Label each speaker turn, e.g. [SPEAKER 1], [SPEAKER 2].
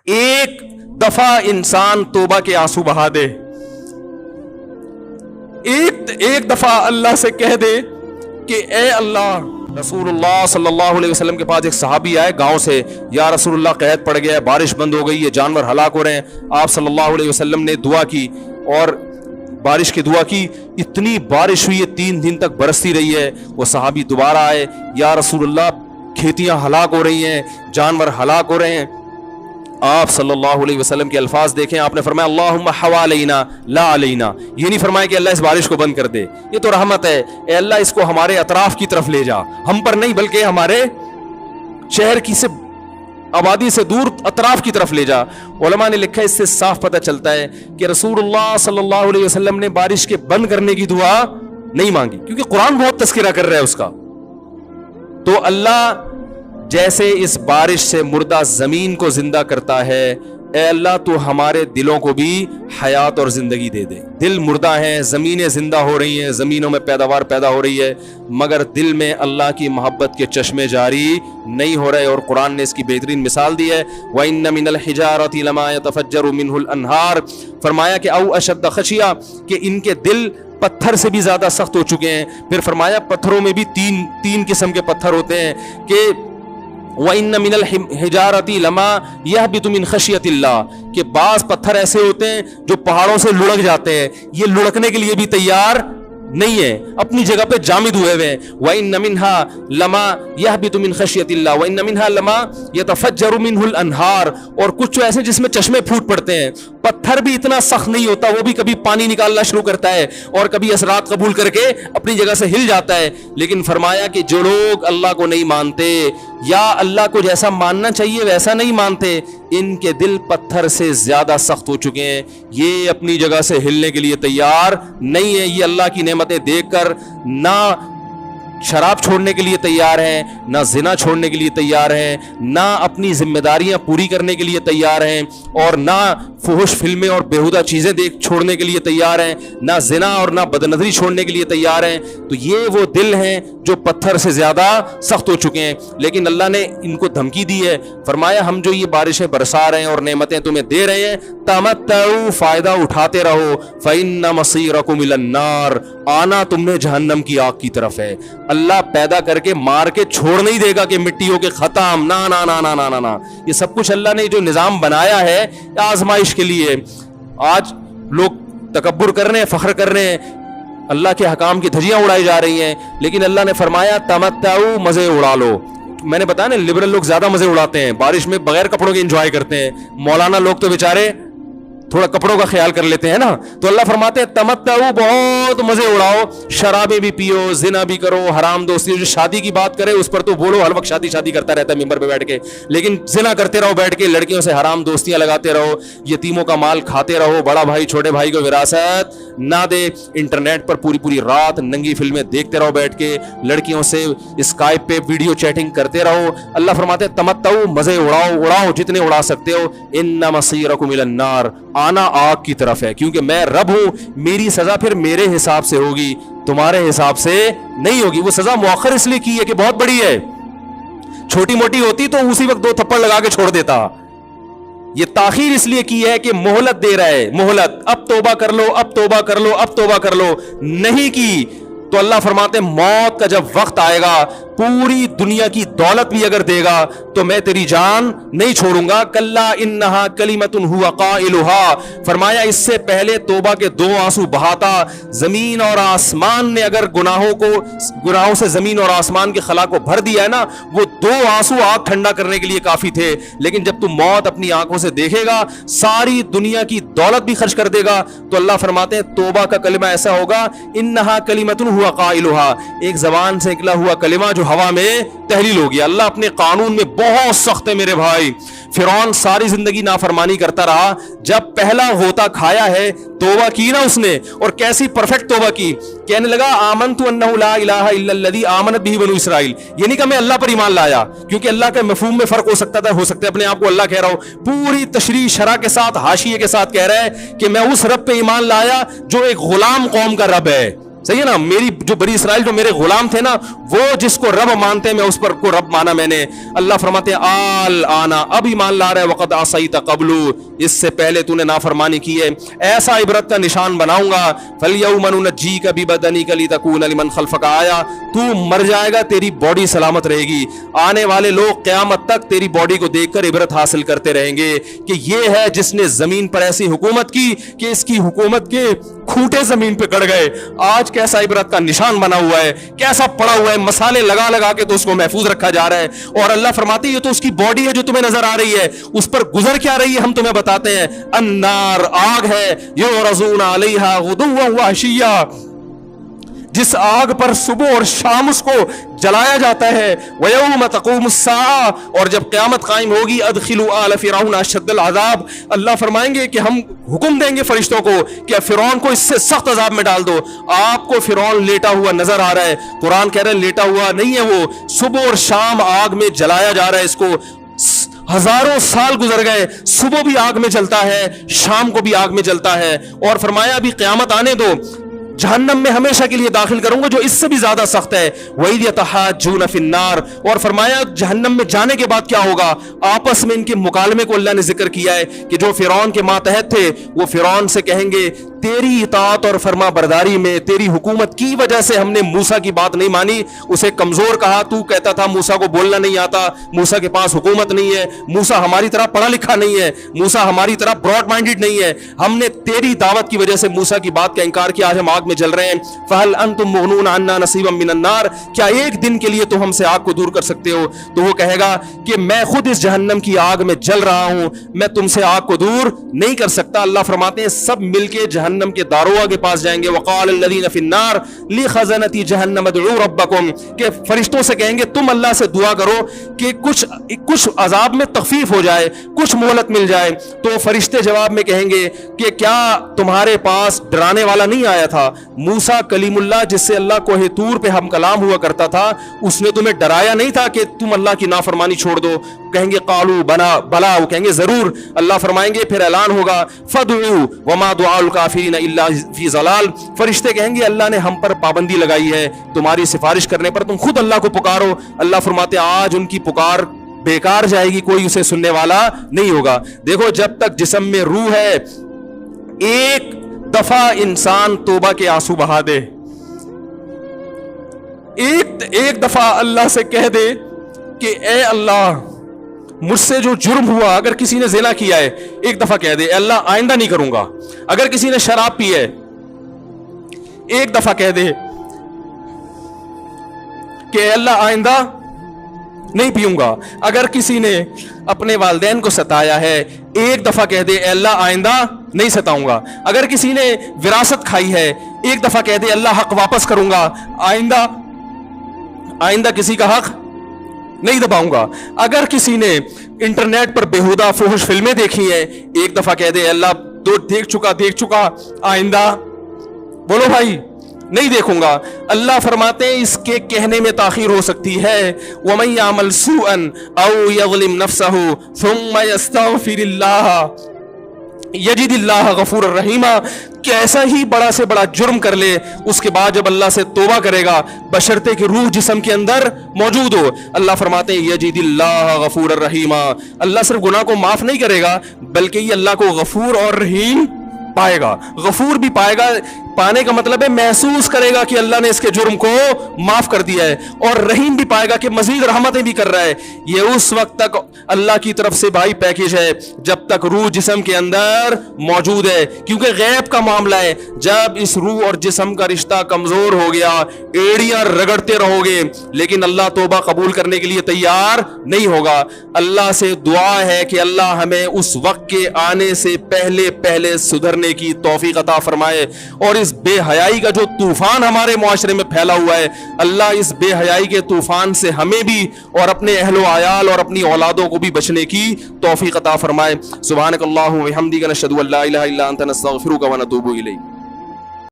[SPEAKER 1] ایک دفعہ انسان توبہ کے آنسو بہا دے, ایک دفعہ اللہ سے کہہ دے کہ اے اللہ. رسول اللہ صلی اللہ علیہ وسلم کے پاس ایک صحابی آئے گاؤں سے, یا رسول اللہ قحط پڑ گیا ہے, بارش بند ہو گئی ہے, جانور ہلاک ہو رہے ہیں. آپ صلی اللہ علیہ وسلم نے دعا کی اور بارش کی دعا کی. اتنی بارش ہوئی ہے 3 دن تک برستی رہی ہے. وہ صحابی دوبارہ آئے, یا رسول اللہ کھیتیاں ہلاک ہو رہی ہیں, جانور ہلاک ہو رہے ہیں. آپ صلی اللہ علیہ وسلم کے الفاظ دیکھیں, آپ نے فرمایا اللہم حوالینا لا علینا. یہ نہیں فرمایا کہ اللہ اس بارش کو بند کر دے, یہ تو رحمت ہے, اے اللہ اس کو ہمارے اطراف کی طرف لے جا, ہم پر نہیں بلکہ ہمارے شہر کی سے آبادی سے دور اطراف کی طرف لے جا. علماء نے لکھا اس سے صاف پتہ چلتا ہے کہ رسول اللہ صلی اللہ علیہ وسلم نے بارش کے بند کرنے کی دعا نہیں مانگی, کیونکہ قرآن بہت تذکرہ کر رہا ہے اس کا. تو اللہ جیسے اس بارش سے مردہ زمین کو زندہ کرتا ہے, اے اللہ تو ہمارے دلوں کو بھی حیات اور زندگی دے دے. دل مردہ ہیں, زمینیں زندہ ہو رہی ہیں, زمینوں میں پیداوار پیدا ہو رہی ہے, مگر دل میں اللہ کی محبت کے چشمے جاری نہیں ہو رہے. اور قرآن نے اس کی بہترین مثال دی ہے, وَإِنَّ مِنَ الْحِجَارَةِ لَمَا يَتَفَجَّرُ مِنْهُ الْأَنْهَارُ. فرمایا کہ او اشد خشیہ, کہ ان کے دل پتھر سے بھی زیادہ سخت ہو چکے ہیں. پھر فرمایا پتھروں میں بھی تین قسم کے پتھر ہوتے ہیں کہ وَإِنَّ مِنَ الْحِجَارَةِ لَمَا يَهْبِطُ مِنْ خَشْيَةِ اللَّهِ, کہ بعض پتھر ایسے ہوتے ہیں جو پہاڑوں سے لڑک جاتے ہیں, یہ لڑکنے کے لیے بھی تیار نہیں ہے, اپنی جگہ پہ جامد ہوئے ہوئے ہیں. وَإِنَّ مِنْهَا لَمَا يَهْبِطُ مِنْ خَشْيَةِ اللَّهِ وَإِنَّ مِنْهَا لَمَا يَتَفَجَّرُ مِنْهُ الْأَنْهَارُ. اور کچھ ایسے جس میں چشمے پھوٹ پڑتے ہیں. پتھر بھی اتنا سخت نہیں ہوتا, وہ بھی کبھی پانی نکالنا شروع کرتا ہے اور کبھی اثرات قبول کر کے اپنی جگہ سے ہل جاتا ہے. لیکن فرمایا کہ جو لوگ اللہ کو نہیں مانتے یا اللہ کو جیسا ماننا چاہیے ویسا نہیں مانتے, ان کے دل پتھر سے زیادہ سخت ہو چکے ہیں, یہ اپنی جگہ سے ہلنے کے لیے تیار نہیں ہے. یہ اللہ کی نعمتیں دیکھ کر نہ شراب چھوڑنے کے لیے تیار ہیں, نہ زنا چھوڑنے کے لیے تیار ہیں, نہ اپنی ذمہ داریاں پوری کرنے کے لیے تیار ہیں, اور نہ فحش فلمیں اور بیہودہ چیزیں چھوڑنے کے لیے تیار ہیں, نہ زنا اور نہ بدنظری چھوڑنے کے لیے تیار ہیں. تو یہ وہ دل ہیں جو پتھر سے زیادہ سخت ہو چکے ہیں. لیکن اللہ نے ان کو دھمکی دی ہے, فرمایا ہم جو یہ بارشیں برسا رہے ہیں اور نعمتیں تمہیں دے رہے ہیں, تمتعوا, فائدہ اٹھاتے رہو, فإن مصيركم إلى النار, آنا تم نے جہنم کی آگ کی طرف ہے. اللہ پیدا کر کے مار کے چھوڑ نہیں دے گا کہ مٹی ہو کے ختم, نا نا نا نا نا نا نا. یہ سب کچھ اللہ نے جو نظام بنایا ہے آزمائش کے لیے. آج لوگ تکبر کر رہے ہیں, فخر کر رہے ہیں, اللہ کے حکام کی دھجیاں اڑائی جا رہی ہیں, لیکن اللہ نے فرمایا تمتعوا, مزے اڑا لو. میں نے بتایا نا لبرل لوگ زیادہ مزے اڑاتے ہیں, بارش میں بغیر کپڑوں کے انجوائے کرتے ہیں. مولانا لوگ تو بیچارے تھوڑا کپڑوں کا خیال کر لیتے ہیں نا. تو اللہ فرماتے ہیں تمتعوا, بہت مزے اڑاؤ, شرابیں بھی پیو, زنا بھی کرو, حرام دوستی. جو شادی کی بات کرے اس پر تو بولو ہر وقت شادی شادی کرتا رہتا ہے ممبر پہ بیٹھ کے, لیکن زنا کرتے رہو بیٹھ کے, لڑکیوں سے حرام دوستیاں لگاتے رہو, یتیموں کا مال کھاتے رہو, بڑا بھائی چھوٹے بھائی کو وراثت نہ دے, انٹرنیٹ پر پوری رات ننگی فلمیں دیکھتے رہو بیٹھ کے, لڑکیوں سے اسکائپ پہ ویڈیو چیٹنگ کرتے رہو. اللہ فرماتے ہیں تمتعوا, مزے اڑاؤ جتنے اڑا سکتے ہو. ان مصيركم الى النار, آنا آگ کی طرف ہے, کیونکہ میں رب ہوں, میری سزا پھر میرے حساب سے ہوگی, تمہارے حساب سے نہیں ہوگی. وہ سزا مؤخر اس لیے کی ہے کہ بہت بڑی ہے, چھوٹی موٹی ہوتی تو اسی وقت 2 تھپڑ لگا کے چھوڑ دیتا. یہ تاخیر اس لیے کی ہے کہ مہلت دے رہا ہے, مہلت, اب توبہ کر لو, اب توبہ کر لو, اب توبہ کر لو. نہیں کی تو اللہ فرماتے ہیں موت کا جب وقت آئے گا, پوری دنیا کی دولت بھی اگر دے گا تو میں تیری جان نہیں چھوڑوں گا. کلا انہا کلمۃ ہوا قائلھا, فرمایا اس سے پہلے توبہ کے 2 آنسو بہاتا. زمین اور آسمان نے اگر گناہوں سے زمین اور آسمان کے خلا کو بھر دیا ہے نا, وہ 2 آنسو آگ ٹھنڈا کرنے کے لیے کافی تھے. لیکن جب تم موت اپنی آنکھوں سے دیکھے گا, ساری دنیا کی دولت بھی خرچ کر دے گا, تو اللہ فرماتے ہیں توبہ کا کلمہ ایسا ہوگا, انہا کلمۃ ہوا قائلھا, ایک زبان سے نکلا ہوا کلمہ جو ہوا میں تحلیل ہو گیا. اللہ اپنے قانون میں بہت سخت ہے میرے بھائی. فرعون ساری زندگی نافرمانی کرتا رہا, جب پہلا غوطہ کھایا ہے توبہ کی نا اس نے, اور کیسی پرفیکٹ توبہ کی, کہنے لگا آمنت انہ لا الہ الا الذی آمنت بہ بنو اسرائیل. یہ نہیں کہ میں اللہ پر ایمان لایا, کیونکہ اللہ کے مفہوم میں فرق ہو سکتا ہے اپنے آپ کو اللہ کہہ رہا ہوں, پوری تشریح شرح کے ساتھ حاشیے کے ساتھ کہہ رہا ہے کہ میں اس رب پہ ایمان لایا جو ایک غلام قوم کا رب ہے. صحیح ہے نا, میری جو بنی اسرائیل جو میرے غلام تھے نا, وہ جس کو رب مانتے ہیں میں اس پر کو رب مانا میں نے. اللہ فرماتے ہیں آل آنا, اب ایمان لا رہا ہے, وقد عصیت قبل, اس سے پہلے تو نے نافرمانی کی ہے, ایسا عبرت کا نشان بناؤں گا. فالیوم ننجیک ببدنک لتکون لمن خلفک آیا, تو مر جائے گا تیری باڈی سلامت رہے گی, آنے والے لوگ قیامت تک تیری باڈی کو دیکھ کر عبرت حاصل کرتے رہیں گے کہ یہ ہے جس نے زمین پر ایسی حکومت کی کہ اس کی حکومت کے کھوٹے زمین پہ گڑ گئے. آج کیسا عبرت کا نشان بنا ہوا ہے, کیسا پڑا ہوا ہے, مسالے لگا لگا کے تو اس کو محفوظ رکھا جا رہا ہے. اور اللہ فرماتے ہیں یہ تو اس کی باڈی ہے جو تمہیں نظر آ رہی ہے, اس پر گزر کیا رہی ہے ہم تمہیں بتاتے ہیں. النار, آگ ہے, یعرضون علیہا غدوا وعشیا, جس آگ پر صبح اور شام اس کو جلایا جاتا ہے. وَيَوْمَ تَقُومُ السَّاعَةُ, اور جب قیامت قائم ہوگی, أَدْخِلُوا آلَ فِرْعَوْنَ أَشَدَّ الْعَذَابِ, اللہ فرمائیں گے کہ ہم حکم دیں گے فرشتوں کو کہ فرعون کو اس سے سخت عذاب میں ڈال دو. آپ کو فرعون لیٹا ہوا نظر آ رہا ہے, قرآن کہہ رہا ہے لیٹا ہوا نہیں ہے, وہ صبح اور شام آگ میں جلایا جا رہا ہے. اس کو ہزاروں سال گزر گئے, صبح بھی آگ میں جلتا ہے, شام کو بھی آگ میں جلتا ہے. اور فرمایا ابھی قیامت آنے دو, جہنم میں ہمیشہ کے لیے داخل کروں گا جو اس سے بھی زیادہ سخت ہے. وَإِذْ يَتَحَاجُّونَ فِي النَّارِ, اور فرمایا جہنم میں جانے کے بعد کیا ہوگا, آپس میں ان کے مکالمے کو اللہ نے ذکر کیا ہے کہ جو فرعون کے ماتحت تھے وہ فرعون سے کہیں گے تیری اطاعت اور فرما برداری میں, تیری حکومت کی وجہ سے ہم نے موسیٰ کی بات نہیں مانی, اسے کمزور کہا, تو کہتا تھا موسیٰ کو بولنا نہیں آتا, موسیٰ کے پاس حکومت نہیں ہے, موسیٰ ہماری طرح پڑھا لکھا نہیں ہے, موسیٰ ہماری طرح براڈ مائنڈڈ نہیں ہے, ہم نے تیری دعوت کی وجہ سے موسیٰ کی بات کا انکار کیا, آج ہم آگ میں جل رہے ہیں. فَهَلْ أَنْتُمْ مُغْنُونَ عَنَّا نَصِيبًا مِّنَ النَّارِ, کیا ایک دن کے لیے تو ہم سے آگ کو دور کر سکتے ہو. تو وہ کہے گا کہ میں خود اس جہنم کی آگ میں جل رہا ہوں, میں تم سے آگ کو دور نہیں کر سکتا. اللہ فرماتے ہیں سب مل کے جہنم کے داروغ کے پاس جائیں گے. وقال الذین فی النار لخزنۃ جہنم ادعوا ربکم, کہ فرشتوں سے کہیں گے تم اللہ سے دعا کرو کہ کچھ عذاب میں تخفیف ہو جائے, کچھ مہلت مل جائے. تو فرشتے جواب میں کہیں گے کہ کیا تمہارے پاس ڈرانے والا نہیں آیا تھا, موسیٰ کلیم اللہ جس سے اللہ کوہ طور پہ ہم کلام ہوا کرتا تھا, اس نے تمہیں ڈرایا نہیں تھا کہ تم اللہ کی نافرمانی چھوڑ دو. کہیں گے قالوا بلا, وہ کہیں گے ضرور. اللہ فرمائیں گے پھر اعلان ہوگا فدعوا وما دعاء الکافرین الا فی ضلال, فرشتے کہیں گے اللہ نے ہم پر پابندی لگائی ہے تمہاری سفارش کرنے پر, تم خود اللہ کو پکارو. اللہ فرماتے آج ان کی پکار بیکار جائے گی, کوئی اسے سننے والا نہیں ہوگا. دیکھو جب تک جسم میں روح ہے, ایک دفعہ انسان توبہ کے آنسو بہا دے, ایک دفعہ اللہ سے کہہ دے کہ اے اللہ مجھ سے جو جرم ہوا, اگر کسی نے زنا کیا ہے ایک دفعہ کہہ دے اے اللہ آئندہ نہیں کروں گا. اگر کسی نے شراب پی ہے ایک دفعہ کہہ دے کہ اے اللہ آئندہ نہیں پیوں گا. اگر کسی نے اپنے والدین کو ستایا ہے ایک دفعہ کہہ دے اے اللہ آئندہ نہیں ستاؤں گا. اگر کسی نے وراثت کھائی ہے ایک دفعہ کہہ دے اللہ حق واپس کروں گا, آئندہ کسی کا حق نہیں دباؤں گا. اگر کسی نے انٹرنیٹ پر بیہودہ فحش فلمیں دیکھی ہیں ایک دفعہ کہہ دے اللہ دیکھ چکا آئندہ بولو بھائی نہیں دیکھوں گا. اللہ فرماتے ہیں اس کے کہنے میں تاخیر ہو سکتی ہے. وَمَن يَعْمَلْ سُوءًا أَوْ يَظْلِمْ نَفْسَهُ ثُمَّ يَسْتَغْفِرِ اللَّهَ یجد اللہ غفور الرحیم, کیسا ہی بڑا سے بڑا جرم کر لے اس کے بعد جب اللہ سے توبہ کرے گا بشرطے کہ روح جسم کے اندر موجود ہو, اللہ فرماتے ہیں یجد اللہ غفور الرحیم, اللہ صرف گناہ کو معاف نہیں کرے گا بلکہ یہ اللہ کو غفور اور رحیم پائے گا. غفور بھی پائے گا, پانے کا مطلب ہے محسوس کرے گا کہ اللہ نے اس کے جرم کو معاف کر دیا ہے, اور رحیم بھی پائے گا کہ مزید رحمتیں بھی کر رہا ہے. یہ اس وقت تک اللہ کی طرف سے بھائی پیکیج ہے جب تک روح جسم کے اندر موجود ہے, کیونکہ غیب کا معاملہ ہے. جب اس روح اور جسم کا رشتہ کمزور ہو گیا ایڑیاں رگڑتے رہو گے لیکن اللہ توبہ قبول کرنے کے لیے تیار نہیں ہوگا. اللہ سے دعا ہے کہ اللہ ہمیں اس وقت کے آنے سے پہلے سدھرنے کی توفیق عطا فرمائے, اور اس بے حیائی کا جو طوفان ہمارے معاشرے میں پھیلا ہوا ہے اللہ اس بے حیائی کے طوفان سے ہمیں بھی اور اپنے اہل و عیال اور اپنی اولادوں کو بھی بچنے کی توفیق عطا فرمائے. سبحانک اللہم و بحمدک نشہد ان لا الہ الا انت نستغفرک و نتوب الیک.